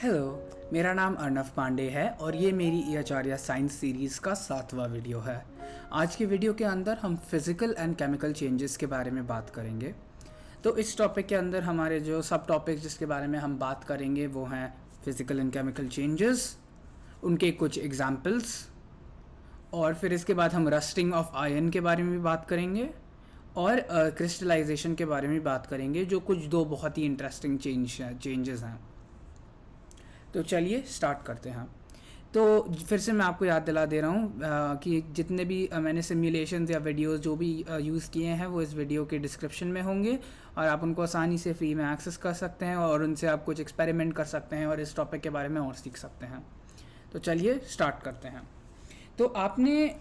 Hello, मेरा नाम अर्नव पांडे है और ये मेरी ई आचार्य साइंस सीरीज़ का 7वां वीडियो है। आज की वीडियो के अंदर हम फिज़िकल एंड केमिकल चेंजेस के बारे में बात करेंगे। तो इस टॉपिक के अंदर हमारे जो सब टॉपिक्स जिसके बारे में हम बात करेंगे वो हैं फिज़िकल एंड केमिकल चेंजेस, उनके कुछ एग्जाम्पल्स, और फिर इसके बाद हम रस्टिंग ऑफ आयरन के बारे में भी बात करेंगे और क्रिस्टलाइजेशन के बारे में बात करेंगे, जो कुछ दो बहुत ही इंटरेस्टिंग चेंजेस हैं। तो चलिए स्टार्ट करते हैं। तो फिर से मैं आपको याद दिला दे रहा हूँ कि जितने भी मैंने सिमुलेशंस या वीडियोस जो भी यूज़ किए हैं वो इस वीडियो के डिस्क्रिप्शन में होंगे और आप उनको आसानी से फ्री में एक्सेस कर सकते हैं और उनसे आप कुछ एक्सपेरिमेंट कर सकते हैं और इस टॉपिक के बारे में और सीख सकते हैं। तो चलिए स्टार्ट करते हैं। तो आपने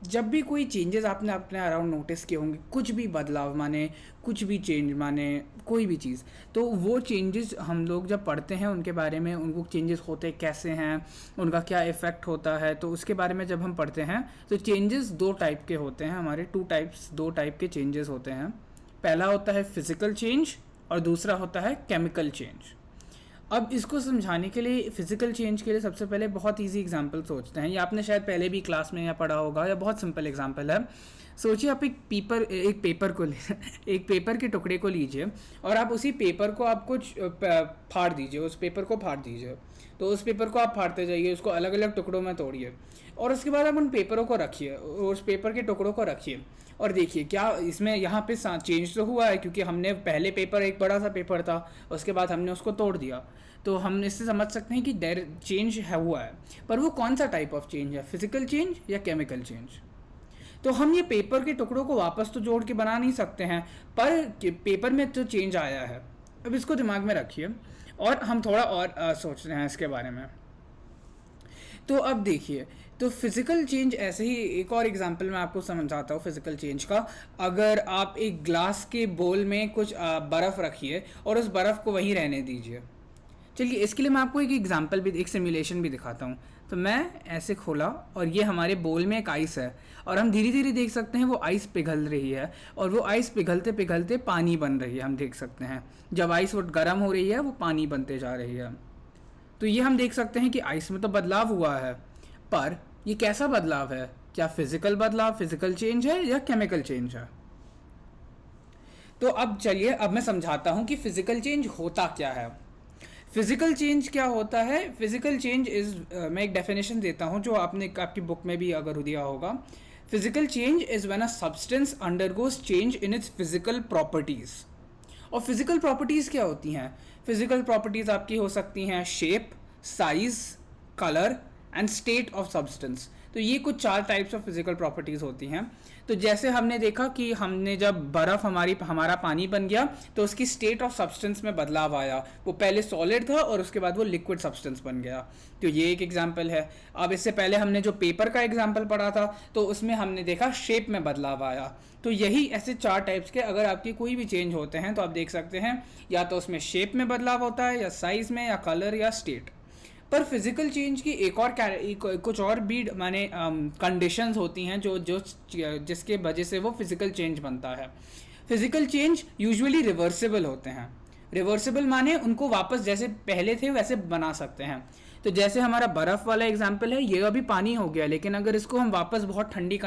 जब भी कोई चेंजेस आपने अपने अराउंड नोटिस किए होंगे, कुछ भी बदलाव माने कुछ भी चेंज माने कोई भी चीज़, तो वो चेंजेस हम लोग जब पढ़ते हैं उनके बारे में, उनको चेंजेस होते कैसे हैं, उनका क्या इफ़ेक्ट होता है, तो उसके बारे में जब हम पढ़ते हैं तो चेंजेस दो टाइप के होते हैं हमारे, दो टाइप के चेंजेस होते हैं। पहला होता है फिज़िकल चेंज और दूसरा होता है केमिकल चेंज। अब इसको समझाने के लिए फ़िज़िकल चेंज के लिए सबसे पहले बहुत इजी एग्जांपल सोचते हैं। ये आपने शायद पहले भी क्लास में या पढ़ा होगा, या बहुत सिंपल एग्जांपल है। सोचिए आप एक पेपर के टुकड़े को लीजिए और आप उसी पेपर को आप कुछ फाड़ दीजिए, उस पेपर को फाड़ दीजिए। तो उस पेपर को आप फाड़ते जाइए, उसको अलग अलग टुकड़ों में तोड़िए और उसके बाद आप उन पेपरों को रखिए, उस पेपर के टुकड़ों को रखिए और देखिए क्या इसमें यहाँ पे चेंज तो हुआ है, क्योंकि हमने पहले पेपर एक बड़ा सा पेपर था, उसके बाद हमने उसको तोड़ दिया। तो हम इससे समझ सकते हैं कि देयर चेंज है हुआ है, पर वो कौन सा टाइप ऑफ चेंज है, फिजिकल चेंज या केमिकल चेंज। तो हम ये पेपर के टुकड़ों को वापस तो जोड़ के बना नहीं सकते हैं, पर पेपर में तो चेंज आया है। अब इसको दिमाग में रखिए और हम थोड़ा और सोच रहे हैं इसके बारे में। तो अब देखिए, तो फिज़िकल चेंज ऐसे ही एक और एग्जांपल मैं आपको समझाता हूँ फिज़िकल चेंज का। अगर आप एक ग्लास के बोल में कुछ बर्फ़ रखिए और उस बर्फ़ को वहीं रहने दीजिए। चलिए इसके लिए मैं आपको एक एग्जांपल भी, एक सिमुलेशन भी दिखाता हूँ। तो मैं ऐसे खोला और ये हमारे बोल में एक आइस है और हम धीरे धीरे देख सकते हैं वो आइस पिघल रही है और वो आइस पिघलते पिघलते पानी बन रही है। हम देख सकते हैं जब आइस वो गर्म हो रही है वो पानी बनते जा रही है। तो ये हम देख सकते हैं कि आइस में तो बदलाव हुआ है, पर ये कैसा बदलाव है, क्या फिजिकल बदलाव, फिजिकल चेंज है या केमिकल चेंज है। तो अब चलिए, अब मैं समझाता हूं कि फिजिकल चेंज होता क्या है। फिजिकल चेंज क्या होता है। फिजिकल चेंज इज, मैं एक डेफिनेशन देता हूं जो आपकी बुक में भी अगर दिया होगा। Physical change is when a substance undergoes change in its physical properties. और फिजिकल प्रॉपर्टीज क्या होती हैं। फिजिकल प्रॉपर्टीज आपकी हो सकती हैं shape, size, colour and state of substance. तो ये कुछ 4 टाइप्स ऑफ फिजिकल प्रॉपर्टीज होती हैं। तो जैसे हमने देखा कि हमने जब बर्फ हमारा पानी बन गया तो उसकी स्टेट ऑफ सब्सटेंस में बदलाव आया, वो पहले सॉलिड था और उसके बाद वो लिक्विड सब्सटेंस बन गया। तो ये एक एग्जांपल है। अब इससे पहले हमने जो पेपर का एग्जांपल पढ़ा था तो उसमें हमने देखा शेप में बदलाव आया। तो यही ऐसे 4 टाइप्स के अगर आपके कोई भी चेंज होते हैं तो आप देख सकते हैं या तो उसमें शेप में बदलाव होता है या साइज में या कलर या स्टेट। पर फिजिकल चेंज की कुछ और भी माने कंडीशंस होती हैं जो जिसके वजह से वो फिजिकल चेंज बनता है। फिजिकल चेंज यूजुअली रिवर्सिबल होते हैं। रिवर्सिबल माने उनको वापस जैसे पहले थे वैसे बना सकते हैं। तो जैसे हमारा बर्फ वाला एग्जाम्पल है, ये अभी पानी हो गया, लेकिन अगर इसको हम वापस बहुत ठंडी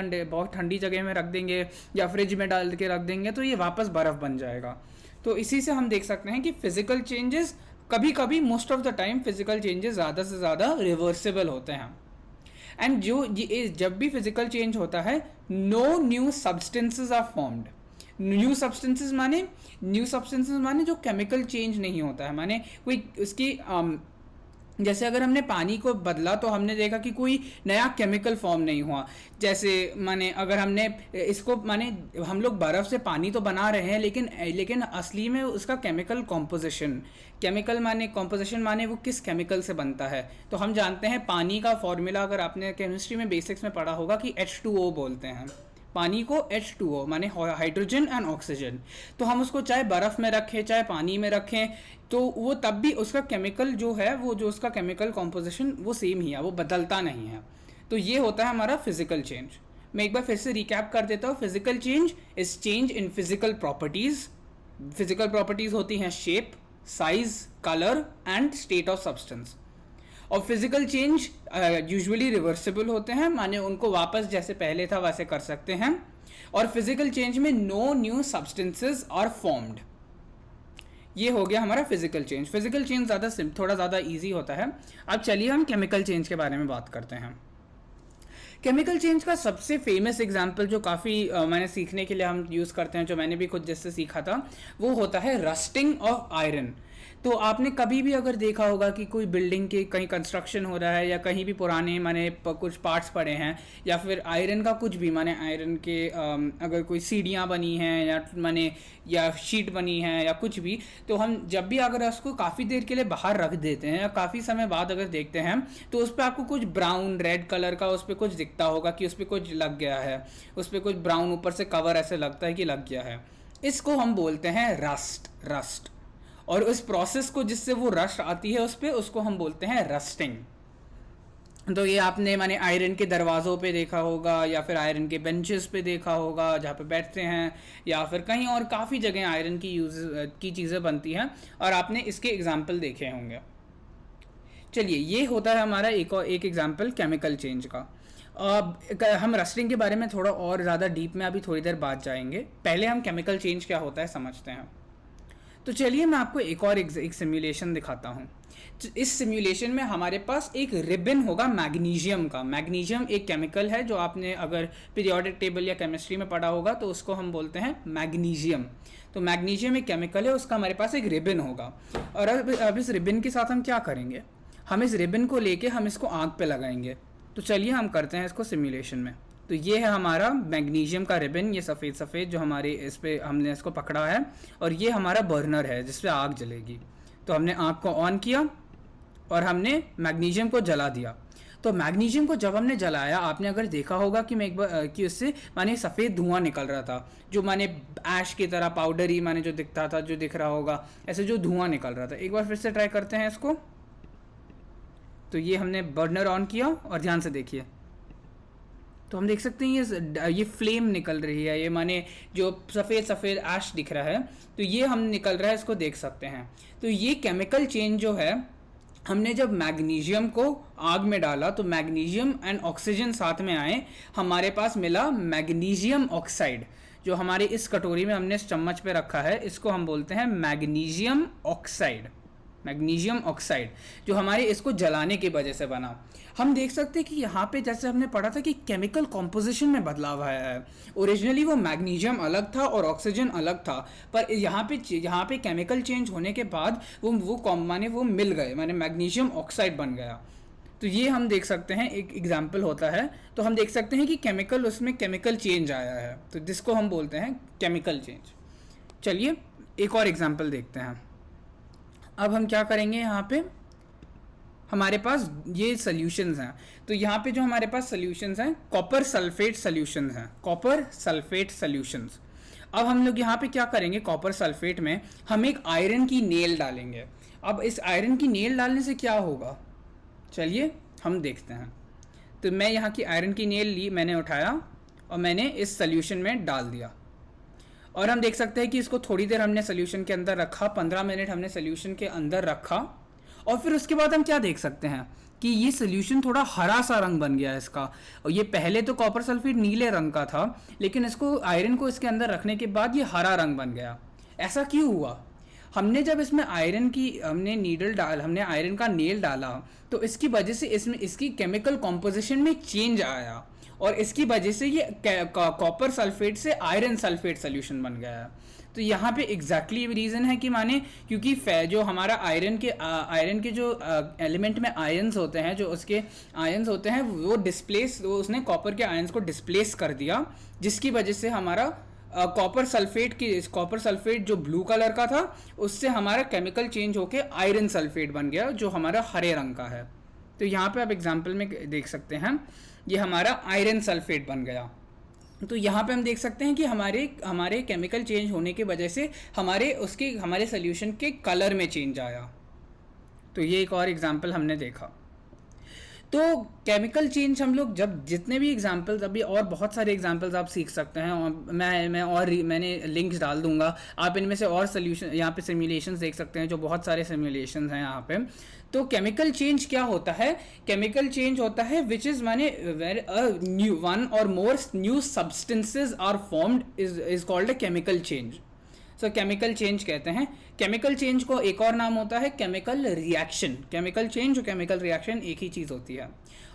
जगह में रख देंगे या फ्रिज में डाल के रख देंगे तो ये वापस बर्फ बन जाएगा। तो इसी से हम देख सकते हैं कि फिजिकल चेंजेस कभी कभी, most of the time, physical changes ज़्यादा से ज़्यादा रिवर्सिबल होते हैं। एंड जब भी फिजिकल चेंज होता है, no new substances are formed. New substances माने जो केमिकल चेंज नहीं होता है, माने कोई उसकी जैसे अगर हमने पानी को बदला तो हमने देखा कि कोई नया केमिकल फॉर्म नहीं हुआ। जैसे माने अगर हमने इसको माने हम लोग बर्फ़ से पानी तो बना रहे हैं, लेकिन असली में उसका केमिकल कॉम्पोजिशन माने वो किस केमिकल से बनता है। तो हम जानते हैं पानी का फॉर्मूला, अगर आपने केमिस्ट्री में बेसिक्स में पढ़ा होगा, कि H2O बोलते हैं पानी को। H2O माने हाइड्रोजन एंड ऑक्सीजन। तो हम उसको चाहे बर्फ़ में रखें चाहे पानी में रखें तो वो तब भी उसका केमिकल जो है, वो जो उसका केमिकल कॉम्पोजिशन वो सेम ही है, वो बदलता नहीं है। तो ये होता है हमारा फिजिकल चेंज। मैं एक बार फिर से रिकैप कर देता हूँ। Physical change is change in physical properties. Physical properties होती हैं shape, size, colour and state of substance. और फिजिकल चेंज यूजुअली रिवर्सिबल होते हैं, माने उनको वापस जैसे पहले था वैसे कर सकते हैं। और फिजिकल चेंज में no new substances are formed. ये हो गया हमारा फिजिकल चेंज। फिजिकल चेंज थोड़ा ज़्यादा इजी होता है। अब चलिए हम केमिकल चेंज के बारे में बात करते हैं। केमिकल चेंज का सबसे फेमस एग्जाम्पल जो काफ़ी मैंने सीखने के लिए हम यूज़ करते हैं, जो मैंने भी खुद जिससे सीखा था, वो होता है रस्टिंग ऑफ आयरन। तो आपने कभी भी अगर देखा होगा कि कोई बिल्डिंग के कहीं कंस्ट्रक्शन हो रहा है या कहीं भी पुराने माने कुछ पार्ट्स पड़े हैं या फिर आयरन का कुछ भी माने आयरन के अगर कोई सीढ़ियाँ बनी हैं या माने या शीट बनी है या कुछ भी, तो हम जब भी अगर उसको काफ़ी देर के लिए बाहर रख देते हैं या काफ़ी समय बाद अगर देखते हैं तो उस पर आपको कुछ ब्राउन रेड कलर का उस पर कुछ दिखता होगा कि उस पर कुछ लग गया है, उस पर कुछ ब्राउन ऊपर से कवर ऐसे लगता है कि लग गया है। इसको हम बोलते हैं रस्ट। और उस प्रोसेस को जिससे वो रस्ट आती है उस पर, उसको हम बोलते हैं रस्टिंग। तो ये आपने माने आयरन के दरवाज़ों पे देखा होगा या फिर आयरन के बेंचेस पे देखा होगा जहाँ पे बैठते हैं, या फिर कहीं और काफ़ी जगह आयरन की चीज़ें बनती हैं और आपने इसके एग्जाम्पल देखे होंगे। चलिए, ये होता है हमारा एक एग्जाम्पल केमिकल चेंज का। हम रस्टिंग के बारे में थोड़ा और ज़्यादा डीप में अभी थोड़ी देर बाद जाएंगे। पहले हम केमिकल चेंज क्या होता है समझते हैं। तो चलिए मैं आपको एक सिमुलेशन दिखाता हूँ। इस सिमुलेशन में हमारे पास एक रिबन होगा मैग्नीशियम का। मैग्नीशियम एक केमिकल है जो आपने अगर पीरियोडिक टेबल या केमिस्ट्री में पढ़ा होगा तो उसको हम बोलते हैं मैग्नीशियम। तो मैग्नीशियम एक केमिकल है, उसका हमारे पास एक रिबन होगा। और अब इस रिबन के साथ हम क्या करेंगे, हम इस रिबन को लेके हम इसको आँख पे लगाएंगे। तो चलिए हम करते हैं इसको सिमुलेशन में। तो ये है हमारा मैग्नीशियम का रिबन, ये सफ़ेद जो हमारे इस पे हमने इसको पकड़ा है, और ये हमारा बर्नर है जिस पे आग जलेगी। तो हमने आग को ऑन किया और हमने मैग्नीशियम को जला दिया। तो मैग्नीशियम को जब हमने जलाया, आपने अगर देखा होगा कि मैं एक बार कि उससे माने सफ़ेद धुआं निकल रहा था, जो माने ऐश की तरह पाउडरी माने जो दिखता था, जो दिख रहा होगा ऐसे जो धुआं निकल रहा था। एक बार फिर से ट्राई करते हैं इसको। तो ये हमने बर्नर ऑन किया और ध्यान से देखिए, तो हम देख सकते हैं ये फ्लेम निकल रही है, ये माने जो सफ़ेद ऐश दिख रहा है, तो ये हम निकल रहा है, इसको देख सकते हैं। तो ये केमिकल चेंज जो है, हमने जब मैग्नीशियम को आग में डाला तो मैग्नीशियम एंड ऑक्सीजन साथ में आए, हमारे पास मिला मैग्नीशियम ऑक्साइड। जो हमारे इस कटोरी में हमने इस चम्मच पे रखा है, इसको हम बोलते हैं मैग्नीशियम ऑक्साइड। मैग्नीशियम ऑक्साइड जो हमारे इसको जलाने की वजह से बना। हम देख सकते हैं कि यहाँ पे जैसे हमने पढ़ा था कि केमिकल कॉम्पोजिशन में बदलाव आया है। ओरिजिनली वो मैग्नीशियम अलग था और ऑक्सीजन अलग था, पर यहाँ पे केमिकल चेंज होने के बाद वो मिल गए, माने मैग्नीशियम ऑक्साइड बन गया। तो ये हम देख सकते हैं, एक एग्जाम्पल होता है। तो हम देख सकते हैं कि उसमें केमिकल चेंज आया है, तो जिसको हम बोलते हैं केमिकल चेंज। चलिए एक और एग्जाम्पल देखते हैं। अब हम क्या करेंगे, यहाँ पे हमारे पास ये सॉल्यूशंस हैं। तो यहाँ पे जो हमारे पास सॉल्यूशंस हैं, कॉपर सल्फेट सॉल्यूशंस हैं, कॉपर सल्फेट सॉल्यूशंस। अब हम लोग यहाँ पे क्या करेंगे, कॉपर सल्फेट में हम एक आयरन की नेल डालेंगे। अब इस आयरन की नेल डालने से क्या होगा, चलिए हम देखते हैं। तो मैं यहाँ की आयरन की नेल ली, मैंने उठाया और मैंने इस सॉल्यूशन में डाल दिया, और हम देख सकते हैं कि इसको थोड़ी देर हमने सोल्यूशन के अंदर रखा, 15 मिनट हमने सोल्यूशन के अंदर रखा, और फिर उसके बाद हम क्या देख सकते हैं कि ये सोल्यूशन थोड़ा हरा सा रंग बन गया है इसका। और ये पहले तो कॉपर सल्फेट नीले रंग का था, लेकिन इसको आयरन को इसके अंदर रखने के बाद ये हरा रंग बन गया। ऐसा क्यों हुआ, हमने जब इसमें हमने आयरन का नेल डाला, तो इसकी वजह से इसमें इसकी केमिकल कॉम्पोजिशन में चेंज आया, और इसकी वजह से ये कॉपर सल्फेट से आयरन सल्फेट सोल्यूशन बन गया है। तो यहाँ पे एग्जैक्टली रीज़न है कि माने क्योंकि जो हमारा आयरन के जो एलिमेंट में आयंस होते हैं, जो उसके आयंस होते हैं वो उसने कॉपर के आयंस को डिस्प्लेस कर दिया, जिसकी वजह से हमारा कॉपर सल्फेट जो ब्लू कलर का था, उससे हमारा केमिकल चेंज होके आयरन सल्फेट बन गया, जो हमारा हरे रंग का है। तो यहाँ पे आप एग्जाम्पल में देख सकते हैं, ये हमारा आयरन सल्फेट बन गया। तो यहाँ पे हम देख सकते हैं कि हमारे केमिकल चेंज होने की वजह से हमारे सोल्यूशन के कलर में चेंज आया। तो ये एक और एग्जाम्पल हमने देखा। तो केमिकल चेंज हम लोग जब जितने भी एग्जांपल्स, अभी और बहुत सारे एग्जांपल्स आप सीख सकते हैं, और मैंने लिंक्स डाल दूंगा, आप इनमें से और सोल्यूशन यहाँ पे सिमुलेशंस देख सकते हैं, जो बहुत सारे सिमुलेशंस हैं यहाँ पे। तो केमिकल चेंज क्या होता है? केमिकल चेंज होता है विच इज माने where new one or more new substances are formed is called a chemical change. So chemical change कहते हैं। केमिकल चेंज को एक और नाम होता है केमिकल रिएक्शन। केमिकल चेंज और केमिकल रिएक्शन एक ही चीज़ होती है।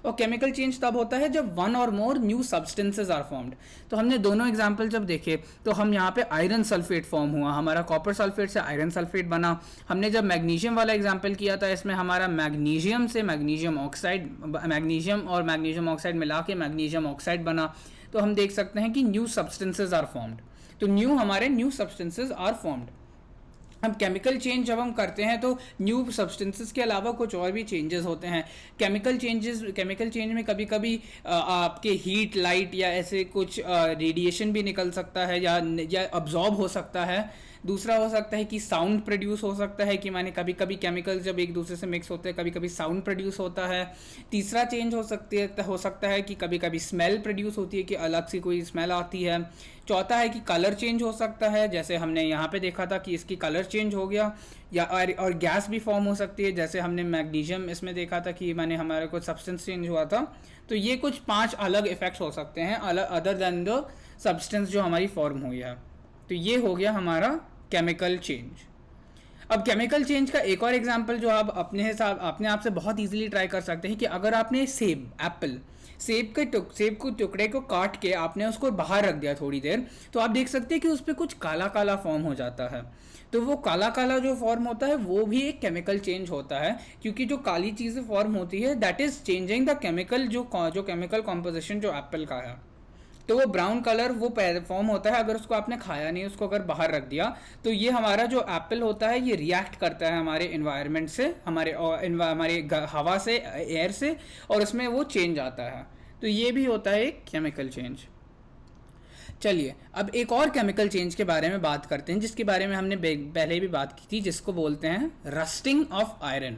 और केमिकल चेंज तब होता है जब one or more new substances are formed. तो हमने दोनों एग्जांपल जब देखे तो हम यहाँ पे आयरन सल्फेट फॉर्म हुआ, हमारा कॉपर सल्फेट से आयरन सल्फेट बना। हमने जब मैग्नीशियम वाला एग्जांपल किया था, इसमें हमारा मैग्नीशियम से मैग्नीशियम ऑक्साइड, मैग्नीशियम और मैग्नीशियम ऑक्साइड मिला के मैग्नीशियम ऑक्साइड बना। तो हम देख सकते हैं कि न्यू सब्सटेंसेज आर फॉर्म्ड। तो हमारे न्यू सब्सटेंसेज आर फॉर्म्ड। अब केमिकल चेंज जब हम करते हैं तो न्यू सब्सटेंसेस के अलावा कुछ और भी चेंजेस होते हैं। केमिकल चेंज में कभी कभी आपके हीट, लाइट या ऐसे कुछ रेडिएशन भी निकल सकता है या अब्जॉर्ब हो सकता है। दूसरा हो सकता है कि साउंड प्रोड्यूस हो सकता है, कि माने कभी कभी केमिकल्स जब एक दूसरे से मिक्स होते हैं कभी कभी साउंड प्रोड्यूस होता है। तीसरा चेंज हो सकता है कि कभी कभी स्मेल प्रोड्यूस होती है, कि अलग सी कोई स्मेल आती है। चौथा है कि कलर चेंज हो सकता है, जैसे हमने यहाँ पे देखा था कि इसकी कलर चेंज हो गया, या और गैस भी फॉर्म हो सकती है, जैसे हमने मैग्नीशियम इसमें देखा था कि माने हमारे कुछ सब्सटेंस चेंज हुआ था। तो ये कुछ 5 अलग इफेक्ट्स हो सकते हैं अदर देन द सब्सटेंस जो हमारी फॉर्म हुई है। तो ये हो गया हमारा केमिकल चेंज। अब केमिकल चेंज का एक और एग्जांपल जो आप अपने आप से बहुत इजीली ट्राई कर सकते हैं, कि अगर आपने सेब के टुकड़े को काट के आपने उसको बाहर रख दिया थोड़ी देर, तो आप देख सकते हैं कि उस पर कुछ काला काला फॉर्म हो जाता है। तो वो काला काला जो फॉर्म होता है वो भी एक केमिकल चेंज होता है, क्योंकि जो काली चीज़ें फॉर्म होती है that is changing the chemical जो केमिकल कॉम्पोजिशन जो एप्पल का है। तो वो ब्राउन कलर वो फॉर्म होता है अगर उसको आपने खाया नहीं, उसको अगर बाहर रख दिया, तो ये हमारा जो एप्पल होता है ये रिएक्ट करता है हमारे इन्वायरमेंट से, हमारे हवा से, एयर से, और उसमें वो चेंज आता है। तो ये भी होता है एक केमिकल चेंज। चलिए अब एक और केमिकल चेंज के बारे में बात करते हैं, जिसके बारे में हमने पहले भी बात की थी, जिसको बोलते हैं रस्टिंग ऑफ आयरन।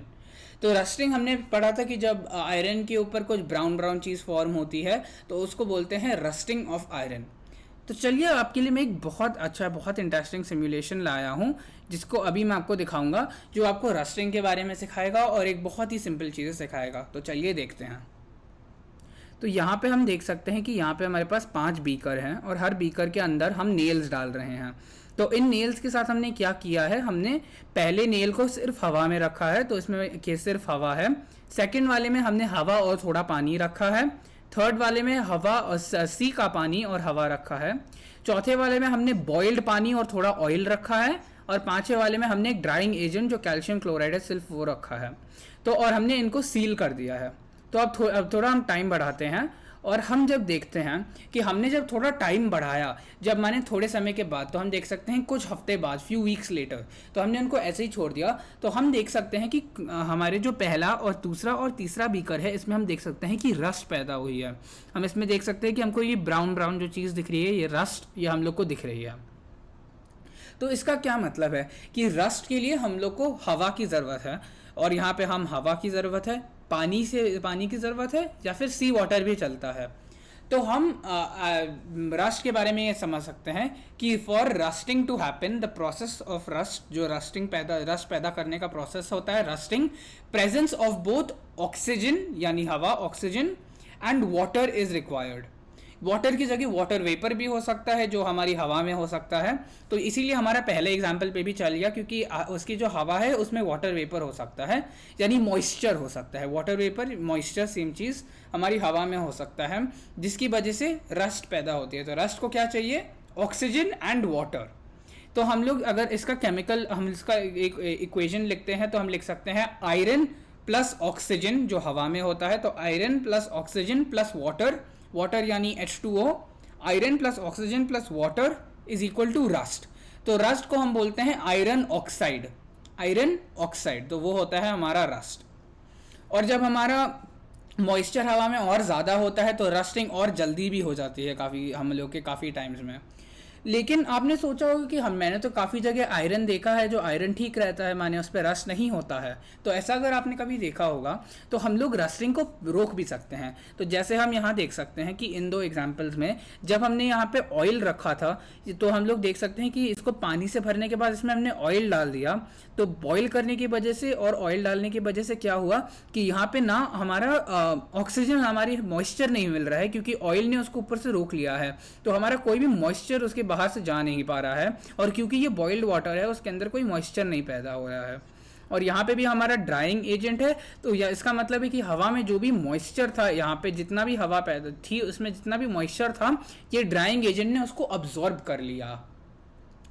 तो रस्टिंग हमने पढ़ा था कि जब आयरन के ऊपर कुछ ब्राउन ब्राउन चीज़ फॉर्म होती है तो उसको बोलते हैं रस्टिंग ऑफ आयरन। तो चलिए आपके लिए मैं एक बहुत इंटरेस्टिंग सिमुलेशन लाया हूँ, जिसको अभी मैं आपको दिखाऊंगा, जो आपको रस्टिंग के बारे में सिखाएगा और एक बहुत ही सिंपल चीज़ें सिखाएगा। तो चलिए देखते हैं। तो यहाँ पे हम देख सकते हैं कि यहाँ पे हमारे पास 5 बीकर हैं, और हर बीकर के अंदर हम नेल्स डाल रहे हैं। तो इन नेल्स के साथ हमने क्या किया है, हमने पहले नेल को सिर्फ हवा में रखा है, तो इसमें सिर्फ हवा है। सेकंड वाले में हमने हवा और थोड़ा पानी रखा है। थर्ड वाले में हवा और सी का पानी और हवा रखा है। चौथे वाले में हमने बॉइल्ड पानी और थोड़ा ऑयल रखा है। और पांचवें वाले में हमने एक ड्राइंग एजेंट जो कैल्शियम क्लोराइड है सिर्फ वो रखा है। तो और हमने इनको सील कर दिया है। तो अब थोड़ा हम टाइम बढ़ाते हैं, और हम जब देखते हैं कि हमने जब थोड़ा टाइम बढ़ाया, जब माने थोड़े समय के बाद, तो हम देख सकते हैं कुछ हफ्ते बाद, फ्यू वीक्स लेटर, तो हमने उनको ऐसे ही छोड़ दिया। तो हम देख सकते हैं कि हमारे जो पहला और दूसरा और तीसरा बीकर है, इसमें हम देख सकते हैं कि रस्ट पैदा हुई है। हम इसमें देख सकते हैं कि हमको ये ब्राउन ब्राउन जो चीज़ दिख रही है, ये रस्ट, ये हम लोग को दिख रही है। तो इसका क्या मतलब है कि रस्ट के लिए हम लोग को हवा की ज़रूरत है, और यहाँ पे हम हवा की ज़रूरत है, पानी की ज़रूरत है, या फिर सी वाटर भी चलता है। तो हम रस्ट के बारे में ये समझ सकते हैं कि for rusting to happen, the process of rust, जो रस्ट पैदा करने का प्रोसेस होता है rusting, presence of both oxygen यानी हवा, oxygen and water is required. Water की जगह वाटर वेपर भी हो सकता है, जो हमारी हवा में हो सकता है। तो इसीलिए हमारा पहले एग्जाम्पल पे भी चल गया, क्योंकि उसकी जो हवा है उसमें वाटर वेपर हो सकता है, यानी मॉइस्चर हो सकता है। वाटर वेपर, मॉइस्चर सेम चीज़ हमारी हवा में हो सकता है, जिसकी वजह से रस्ट पैदा होती है। तो रस्ट को क्या चाहिए? Oxygen and water. तो हम लोग अगर इसका केमिकल, हम इसका एक इक्वेशन लिखते हैं, तो हम लिख सकते हैं आयरन प्लस ऑक्सीजन जो हवा में होता है, तो iron plus oxygen plus water, water यानी H2O, iron plus oxygen plus water is equal to rust. तो रस्ट को हम बोलते हैं आयरन ऑक्साइड, आयरन ऑक्साइड, तो वो होता है हमारा रस्ट। और जब हमारा मॉइस्चर हवा में और ज़्यादा होता है तो रस्टिंग और जल्दी भी हो जाती है, काफ़ी हम लोग के काफ़ी टाइम्स में। लेकिन आपने सोचा होगा कि मैंने तो काफ़ी जगह आयरन देखा है जो आयरन ठीक रहता है, माने उस पर रस्ट नहीं होता है। तो ऐसा अगर आपने कभी देखा होगा तो हम लोग रस्टिंग को रोक भी सकते हैं। तो जैसे हम यहाँ देख सकते हैं कि इन दो एग्जाम्पल्स में जब हमने यहाँ पे ऑयल रखा था तो हम लोग देख सकते हैं कि इसको पानी से भरने के बाद इसमें हमने ऑयल डाल दिया, तो बॉईल करने की वजह से और ऑयल डालने की वजह से क्या हुआ कि यहाँ पे ना हमारा ऑक्सीजन, हमारी मॉइस्चर नहीं मिल रहा है क्योंकि ऑयल ने उसको ऊपर से रोक लिया है। तो हमारा कोई भी मॉइस्चर उसके बाहर से जा नहीं पा रहा है, और क्योंकि ये बॉइल्ड वाटर है उसके अंदर कोई मॉइस्चर नहीं पैदा हो रहा है। और यहाँ पे भी हमारा ड्राइंग एजेंट है, तो इसका मतलब है कि हवा में जो भी मॉइस्चर था, यहाँ पे जितना भी हवा पैदा थी उसमें जितना भी मॉइस्चर था, ये ड्राइंग एजेंट ने उसको अब्जॉर्ब कर लिया।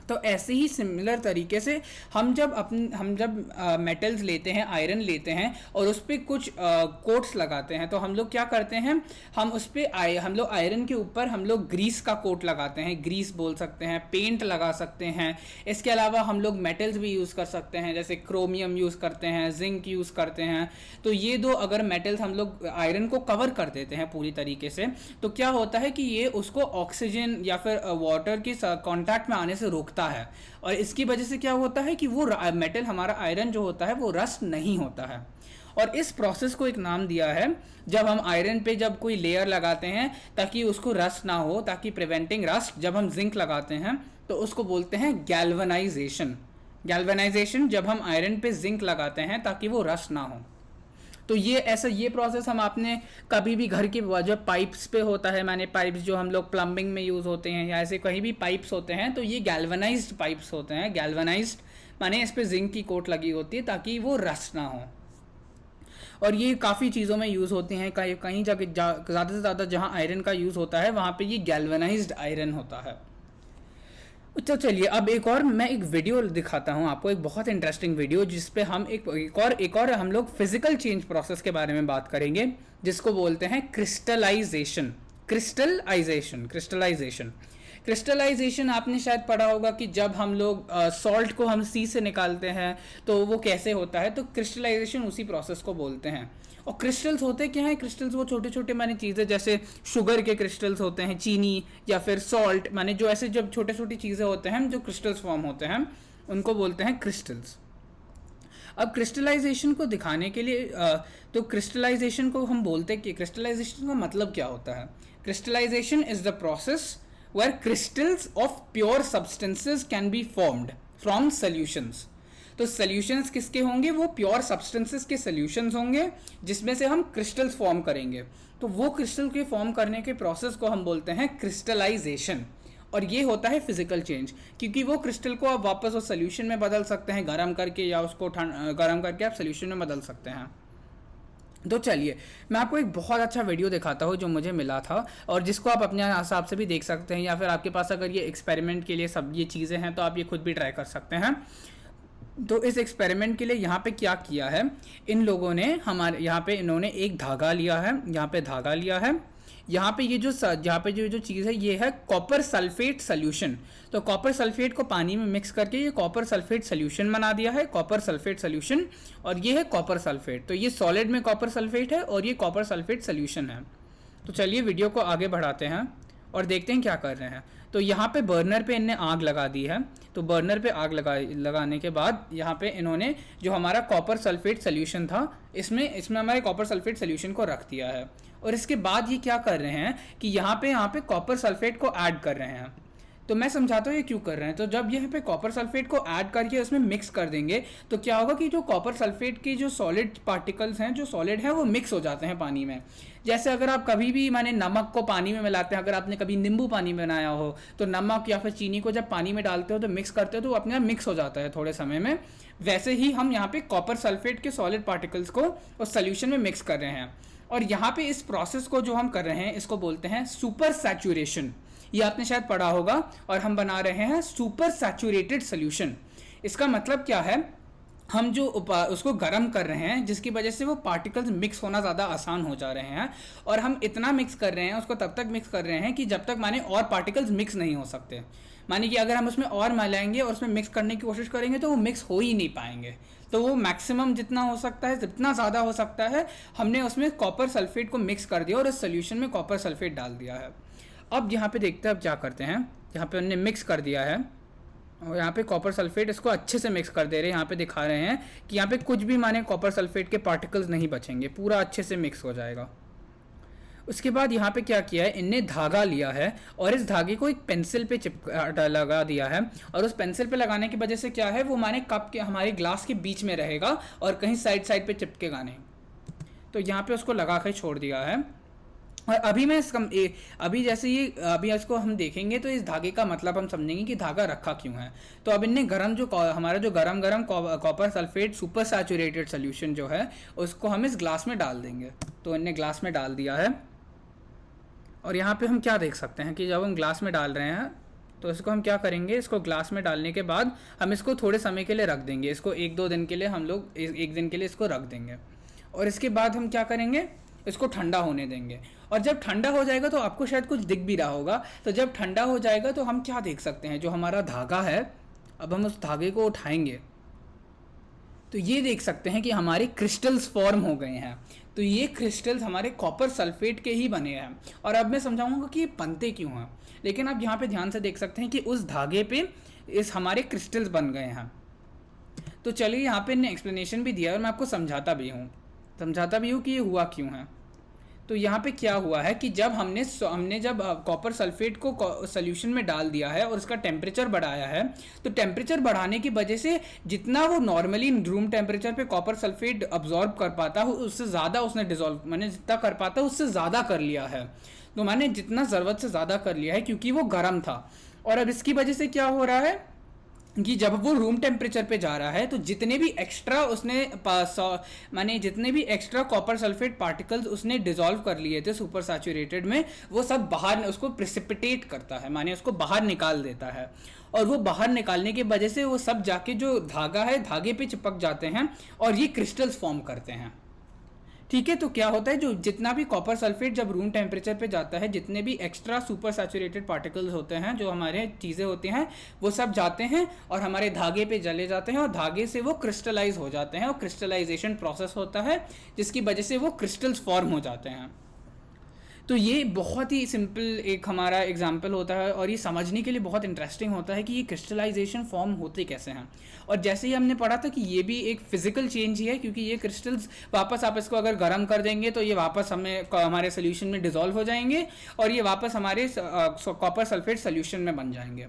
तो ऐसे ही सिमिलर तरीके से हम जब मेटल्स लेते हैं, आयरन लेते हैं और उस पर कुछ कोट्स लगाते हैं, तो हम लोग क्या करते हैं, हम उस पर हम लोग आयरन के ऊपर हम लोग ग्रीस का कोट लगाते हैं, ग्रीस बोल सकते हैं, पेंट लगा सकते हैं। इसके अलावा हम लोग मेटल्स भी यूज़ कर सकते हैं, जैसे क्रोमियम यूज़ करते हैं, जिंक यूज़ करते हैं। तो ये दो अगर मेटल्स हम लोग आयरन को कवर कर देते हैं पूरी तरीके से, तो क्या होता है कि ये उसको ऑक्सीजन या फिर वाटर के कॉन्टैक्ट में आने से रोकता है, और इसकी वजह से क्या होता है कि वो मेटल, हमारा आयरन जो होता है वो रस्ट नहीं होता है। और इस प्रोसेस को एक नाम दिया है, जब हम आयरन पे जब कोई लेयर लगाते हैं ताकि उसको रस्ट ना हो, ताकि प्रिवेंटिंग रस्ट, जब हम जिंक लगाते हैं तो उसको बोलते हैं गैल्वेनाइजेशन। गैल्वेनाइजेशन जब हम आयरन पे जिंक लगाते हैं ताकि वो रस्ट ना हो। तो ये प्रोसेस हम आपने कभी भी घर की जो पाइप्स पे होता है, माने पाइप्स जो हम लोग प्लम्बिंग में यूज़ होते हैं या ऐसे कहीं भी पाइप्स होते हैं, तो ये गैल्वेनाइज्ड पाइप्स होते हैं। गैल्वेनाइज्ड माने इस पे जिंक की कोट लगी होती है ताकि वो रस्ट ना हो। और ये काफ़ी चीज़ों में यूज़ होते हैं, कहीं जगह ज़्यादा से ज़्यादा जहाँ आयरन का यूज़ होता है वहाँ पे ये गैल्वेनाइज्ड आयरन होता है। तो चलिए अब मैं एक वीडियो दिखाता हूँ आपको, एक बहुत इंटरेस्टिंग वीडियो जिसपे हम एक और हम लोग फिजिकल चेंज प्रोसेस के बारे में बात करेंगे, जिसको बोलते हैं क्रिस्टलाइजेशन। क्रिस्टलाइजेशन आपने शायद पढ़ा होगा कि जब हम लोग सॉल्ट को हम सी से निकालते हैं तो वो कैसे होता है, तो क्रिस्टलाइजेशन उसी प्रोसेस को बोलते हैं। और क्रिस्टल्स होते क्या हैं, क्रिस्टल्स वो छोटे छोटे माने चीज़ें, जैसे शुगर के क्रिस्टल्स होते हैं, चीनी या फिर सॉल्ट, माने जो ऐसे जब छोटे छोटी चीज़ें होते हैं जो क्रिस्टल्स फॉर्म होते हैं उनको बोलते हैं क्रिस्टल्स। अब क्रिस्टलाइजेशन को दिखाने के लिए तो क्रिस्टलाइजेशन को हम बोलते हैं कि क्रिस्टलाइजेशन का मतलब क्या होता है। Crystallisation is the process where crystals of pure substances can be formed from solutions। तो सॉल्यूशंस किसके होंगे, वो प्योर सब्सटेंसेस के सॉल्यूशंस होंगे जिसमें से हम क्रिस्टल्स फॉर्म करेंगे। तो वो क्रिस्टल के फॉर्म करने के प्रोसेस को हम बोलते हैं क्रिस्टलाइजेशन। और ये होता है फिजिकल चेंज, क्योंकि वो क्रिस्टल को आप वापस उस सॉल्यूशन में बदल सकते हैं गर्म करके, या उसको गर्म करके आप सॉल्यूशन में बदल सकते हैं। तो चलिए मैं आपको एक बहुत अच्छा वीडियो दिखाता हूँ जो मुझे मिला था, और जिसको आप अपने हिसाब से भी देख सकते हैं, या फिर आपके पास अगर ये एक्सपेरिमेंट के लिए सब ये चीज़ें हैं तो आप ये खुद भी ट्राई कर सकते हैं। तो इस एक्सपेरिमेंट के लिए यहाँ पे क्या किया है इन लोगों ने, हमारे यहाँ पे इन्होंने एक धागा लिया है, यहाँ पे धागा लिया है, यहाँ पे ये जो चीज़ है ये है कॉपर सल्फेट सोल्यूशन। तो कॉपर सल्फेट को पानी में मिक्स करके ये कॉपर सल्फेट सोल्यूशन बना दिया है, कॉपर सल्फेट सोल्यूशन। और ये है कॉपर सल्फेट, तो ये सॉलिड में कॉपर सल्फेट है और ये कॉपर सल्फेट सोल्यूशन है। तो चलिए वीडियो को आगे बढ़ाते हैं और देखते हैं क्या कर रहे हैं। तो यहाँ पे बर्नर पे इनने आग लगा दी है। तो बर्नर पे आग लगाने के बाद यहाँ पे इन्होंने जो हमारा कॉपर सल्फेट सोल्यूशन था इसमें हमारे कॉपर सल्फेट सोल्यूशन को रख दिया है। और इसके बाद ये क्या कर रहे हैं कि यहाँ पे कॉपर सल्फेट को ऐड कर रहे हैं। तो मैं समझाता हूँ ये क्यों कर रहे हैं। तो जब यहाँ पे कॉपर सल्फेट को ऐड करके उसमें मिक्स कर देंगे तो क्या होगा कि जो कॉपर सल्फेट की जो सॉलिड पार्टिकल्स हैं, जो सॉलिड है, वो मिक्स हो जाते हैं पानी में। जैसे अगर आप कभी भी माने नमक को पानी में मिलाते हैं, अगर आपने कभी नींबू पानी में बनाया हो तो नमक या फिर चीनी को जब पानी में डालते हो तो मिक्स करते हो तो वो अपने आप मिक्स हो जाता है थोड़े समय में। वैसे ही हम यहाँ पे कॉपर सल्फेट के सॉलिड पार्टिकल्स को उस सोल्यूशन में मिक्स कर रहे हैं। और यहाँ पे इस प्रोसेस को जो हम कर रहे हैं इसको बोलते हैं सुपर सैचुरेशन। ये आपने शायद पढ़ा होगा। और हम बना रहे हैं सुपर सैचुरेटेड सोल्यूशन। इसका मतलब क्या है, हम जो उसको गर्म कर रहे हैं जिसकी वजह से वो पार्टिकल्स मिक्स होना ज़्यादा आसान हो जा रहे हैं। और हम इतना मिक्स कर रहे हैं, उसको तब तक मिक्स कर रहे हैं कि जब तक माने और पार्टिकल्स मिक्स नहीं हो सकते। माने कि अगर हम उसमें और मिलाएंगे और उसमें मिक्स करने की कोशिश करेंगे तो वो मिक्स हो ही नहीं पाएंगे। तो वो मैक्सिमम जितना हो सकता है, जितना ज़्यादा हो सकता है, हमने उसमें कॉपर सल्फेट को मिक्स कर दिया और इस सोल्यूशन में कॉपर सल्फेट डाल दिया है। अब यहाँ पे देखते हैं अब क्या करते हैं। यहाँ पे उन्होंने मिक्स कर दिया है और यहाँ पे कॉपर सल्फेट इसको अच्छे से मिक्स कर दे रहे हैं। यहाँ पे दिखा रहे हैं कि यहाँ पे कुछ भी माने कॉपर सल्फेट के पार्टिकल्स नहीं बचेंगे, पूरा अच्छे से मिक्स हो जाएगा। उसके बाद यहाँ पे क्या किया है, इनने धागा लिया है और इस धागे को एक पेंसिल पे लगा दिया है, और उस पेंसिल पे लगाने की वजह से क्या है, वो माने कप के हमारे ग्लास के बीच में रहेगा और कहीं साइड साइड पे चिपकेगा नहीं। तो यहाँ पे उसको लगा कर छोड़ दिया है। और अभी मैं अभी जैसे ये अभी इसको हम देखेंगे तो इस धागे का मतलब हम समझेंगे कि धागा रखा क्यों है। तो अब इनने हमारा जो गरम copper sulphate super saturated solution जो है उसको हम इस ग्लास में डाल देंगे। तो इनने ग्लास में डाल दिया है और यहाँ पे हम क्या देख सकते हैं कि जब हम ग्लास में डाल रहे हैं तो इसको हम क्या करेंगे, इसको ग्लास में डालने के बाद हम इसको थोड़े समय के लिए रख देंगे। इसको 1-2 दिन के लिए हम लोग एक दिन के लिए इसको रख देंगे और इसके बाद हम क्या करेंगे, इसको ठंडा होने देंगे। और जब ठंडा हो जाएगा तो आपको शायद कुछ दिख भी रहा होगा, तो जब ठंडा हो जाएगा तो हम क्या देख सकते हैं, जो हमारा धागा है, अब हम उस धागे को उठाएंगे तो ये देख सकते हैं कि हमारे क्रिस्टल्स फॉर्म हो गए हैं। तो ये क्रिस्टल्स हमारे कॉपर सल्फेट के ही बने हैं। और अब मैं समझाऊंगा कि ये बनते क्यों हैं, लेकिन आप यहाँ पे ध्यान से देख सकते हैं कि उस धागे पे इस हमारे क्रिस्टल्स बन गए हैं। तो चलिए यहाँ पे इन्हें एक्सप्लेनेशन भी दिया और मैं आपको समझाता भी हूँ कि ये हुआ क्यों है। तो यहाँ पे क्या हुआ है कि जब हमने जब कॉपर सल्फेट को सोल्यूशन में डाल दिया है और उसका टेम्परेचर बढ़ाया है, तो टेम्परेचर बढ़ाने की वजह से जितना वो नॉर्मली रूम टेम्परेचर पे कॉपर सल्फेट अब्जॉर्ब कर पाता है उससे ज़्यादा उसने डिजोल्व मैंने जितना कर पाता है उससे ज़्यादा कर लिया है। तो मैंने जितना ज़रूरत से ज़्यादा कर लिया है क्योंकि वो गर्म था। और अब इसकी वजह से क्या हो रहा है कि जब वो रूम टेम्परेचर पे जा रहा है तो जितने भी एक्स्ट्रा जितने भी एक्स्ट्रा कॉपर सल्फेट पार्टिकल्स उसने डिसॉल्व कर लिए थे सुपर सैचुरेटेड में, वो सब बाहर उसको प्रेसिपिटेट करता है, माने उसको बाहर निकाल देता है। और वो बाहर निकालने की वजह से वो सब जाके जो धागा है धागे पे चिपक जाते हैं और ये क्रिस्टल्स फॉर्म करते हैं। ठीक है, तो क्या होता है, जो जितना भी कॉपर सल्फेट जब रूम टेम्परेचर पे जाता है, जितने भी एक्स्ट्रा सुपर सैचुरेटेड पार्टिकल्स होते हैं, जो हमारे चीज़ें होती हैं, वो सब जाते हैं और हमारे धागे पे जले जाते हैं और धागे से वो क्रिस्टलाइज हो जाते हैं और क्रिस्टलाइजेशन प्रोसेस होता है जिसकी वजह से वो क्रिस्टल्स फॉर्म हो जाते हैं। तो ये बहुत ही सिंपल एक हमारा एग्जाम्पल होता है और ये समझने के लिए बहुत इंटरेस्टिंग होता है कि ये क्रिस्टलाइजेशन फॉर्म होते कैसे हैं। और जैसे ही हमने पढ़ा था कि ये भी एक फिजिकल चेंज ही है, क्योंकि ये क्रिस्टल्स वापस आप इसको अगर गर्म कर देंगे तो ये वापस हमारे सोल्यूशन में डिसॉल्व हो जाएंगे और ये वापस हमारे कॉपर सल्फेट सोल्यूशन में बन जाएंगे।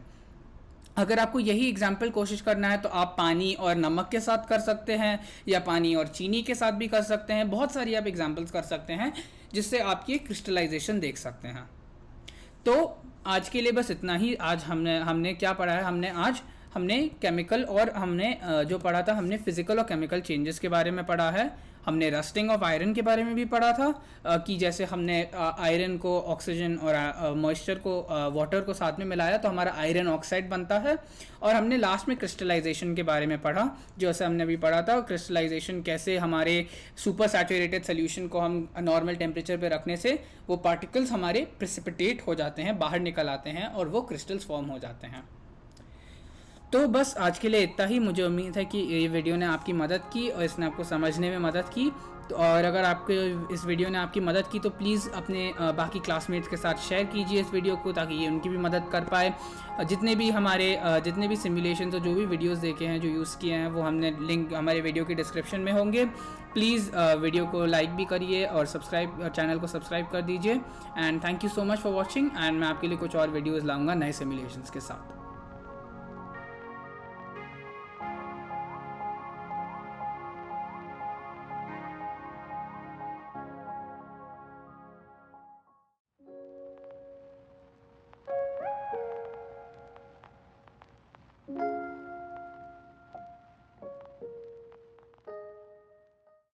अगर आपको यही एग्जाम्पल कोशिश करना है तो आप पानी और नमक के साथ कर सकते हैं या पानी और चीनी के साथ भी कर सकते हैं। बहुत सारी आप एग्जाम्पल्स कर सकते हैं जिससे आप ये क्रिस्टलाइजेशन देख सकते हैं। तो आज के लिए बस इतना ही। आज हमने क्या पढ़ा है, हमने केमिकल और हमने जो पढ़ा था, हमने फिजिकल और केमिकल चेंजेस के बारे में पढ़ा है। हमने रस्टिंग ऑफ आयरन के बारे में भी पढ़ा था कि जैसे हमने आयरन को ऑक्सीजन और मॉइस्चर को वाटर को साथ में मिलाया तो हमारा आयरन ऑक्साइड बनता है। और हमने लास्ट में क्रिस्टलाइजेशन के बारे में पढ़ा, जैसे हमने अभी पढ़ा था क्रिस्टलाइजेशन कैसे हमारे सुपर सैचुरेटेड सोल्यूशन को हम नॉर्मल टेम्परेचर पे रखने से वो पार्टिकल्स हमारे प्रेसिपिटेट हो जाते हैं, बाहर निकल आते हैं और वो क्रिस्टल्स फॉर्म हो जाते हैं। तो बस आज के लिए इतना ही। मुझे उम्मीद है कि ये वीडियो ने आपकी मदद की और इसने आपको समझने में मदद की। तो और अगर आपको इस वीडियो ने आपकी मदद की तो प्लीज़ अपने बाकी क्लासमेट्स के साथ शेयर कीजिए इस वीडियो को, ताकि ये उनकी भी मदद कर पाए। जितने भी सिमुलेशन और जो भी वीडियोस देखे हैं, जो यूज़ किए हैं, वो हमने लिंक हमारे वीडियो की डिस्क्रिप्शन में होंगे। प्लीज़ वीडियो को लाइक भी करिए और चैनल को सब्सक्राइब कर दीजिए। And thank you so much for watching. And मैं आपके लिए कुछ और वीडियोज़ लाऊँगा नए सिमुलेशंस के साथ।